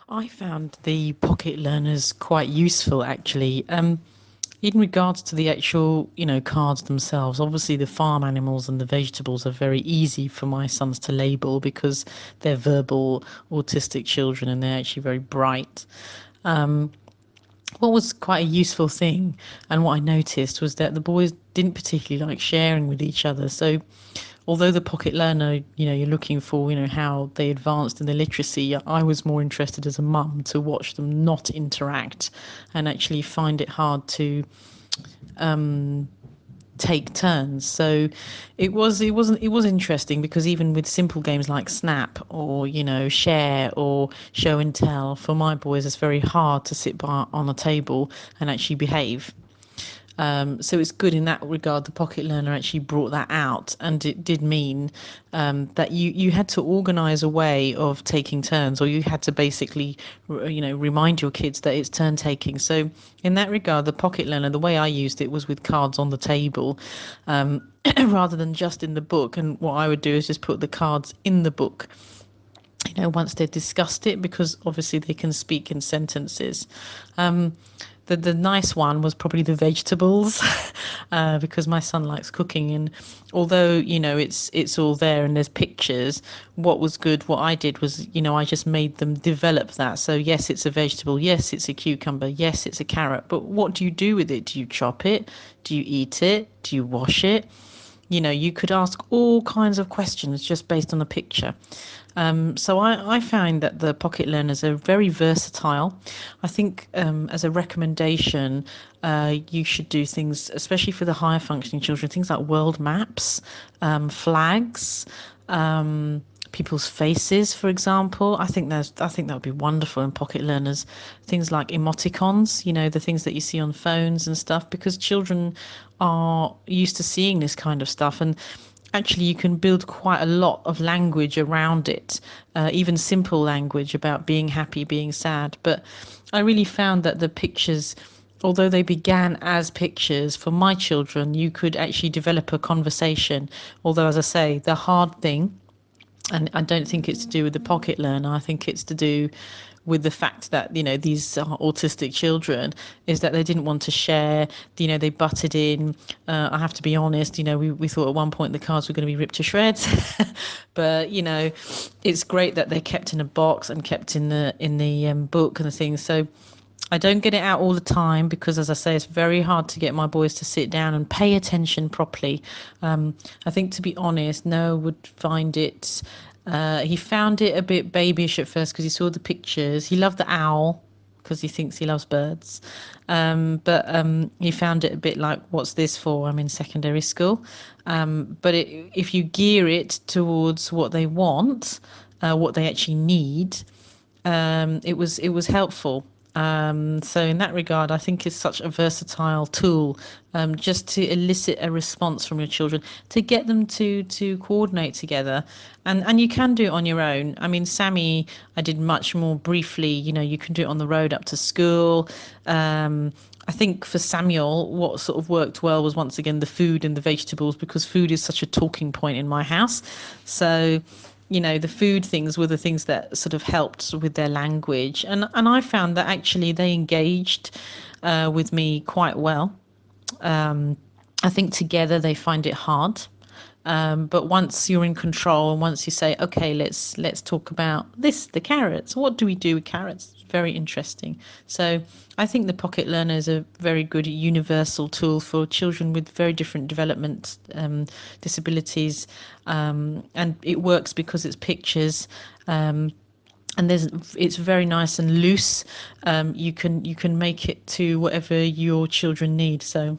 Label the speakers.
Speaker 1: I found the pocket learners quite useful actually. In regards to the actual, cards themselves, obviously the farm animals and the vegetables are very easy for my sons to label because they're verbal autistic children and they're actually very bright. What was quite a useful thing, and what I noticed was that the boys didn't particularly like sharing with each other. So although the pocket learner, you're looking for, how they advanced in their literacy, I was more interested as a mum to watch them not interact and actually find it hard to take turns. So it was interesting because even with simple games like Snap or Share or Show and Tell, for my boys it's very hard to sit by on a table and actually behave. So it's good in that regard. The pocket learner actually brought that out, and it did mean that you had to organise a way of taking turns, or you had to basically, remind your kids that it's turn taking. So in that regard, the pocket learner, the way I used it was with cards on the table, rather than just in the book. And what I would do is just put the cards in the book, once they've discussed it, because obviously they can speak in sentences. The nice one was probably the vegetables, because my son likes cooking, and although it's all there and there's pictures, what I did was, I just made them develop that. So yes, it's a vegetable, yes, it's a cucumber, yes, it's a carrot, but what do you do with it? Do you chop it? Do you eat it? Do you wash it? You could ask all kinds of questions just based on a picture. So I find that the pocket learners are very versatile. I think, as a recommendation, you should do things, especially for the higher functioning children, things like world maps, flags, people's faces, for example. I think that would be wonderful in pocket learners. Things like emoticons, the things that you see on phones and stuff, because children are used to seeing this kind of stuff. And actually you can build quite a lot of language around it, even simple language about being happy, being sad. But I really found that the pictures, although they began as pictures, for my children you could actually develop a conversation. Although, as I say, the hard thing, and I don't think it's to do with the pocket learner, I think it's to do with the fact that these are autistic children, is that they didn't want to share. They butted in. I have to be honest, we thought at one point the cards were going to be ripped to shreds. But it's great that they're kept in a box and kept in the book and the things. So I don't get it out all the time because, as I say, it's very hard to get my boys to sit down and pay attention properly. I think, to be honest, Noah would find it. He found it a bit babyish at first because he saw the pictures. He loved the owl because he thinks he loves birds. But he found it a bit like, what's this for? I'm in secondary school. But if you gear it towards what they want, what they actually need, it was helpful. So in that regard, I think it's such a versatile tool, just to elicit a response from your children, to get them to coordinate together, and you can do it on your own. I mean, Sammy, I did much more briefly. You can do it on the road up to school. I think for Samuel, what sort of worked well was once again the food and the vegetables, because food is such a talking point in my house. So the food things were the things that sort of helped with their language. And I found that actually they engaged with me quite well. I think together they find it hard. But once you're in control and once you say, okay, let's talk about this, the carrots. What do we do with carrots? It's very interesting. So I think the pocket learner is a very good universal tool for children with very different development disabilities, and it works because it's pictures. And it's very nice and loose. You can make it to whatever your children need. So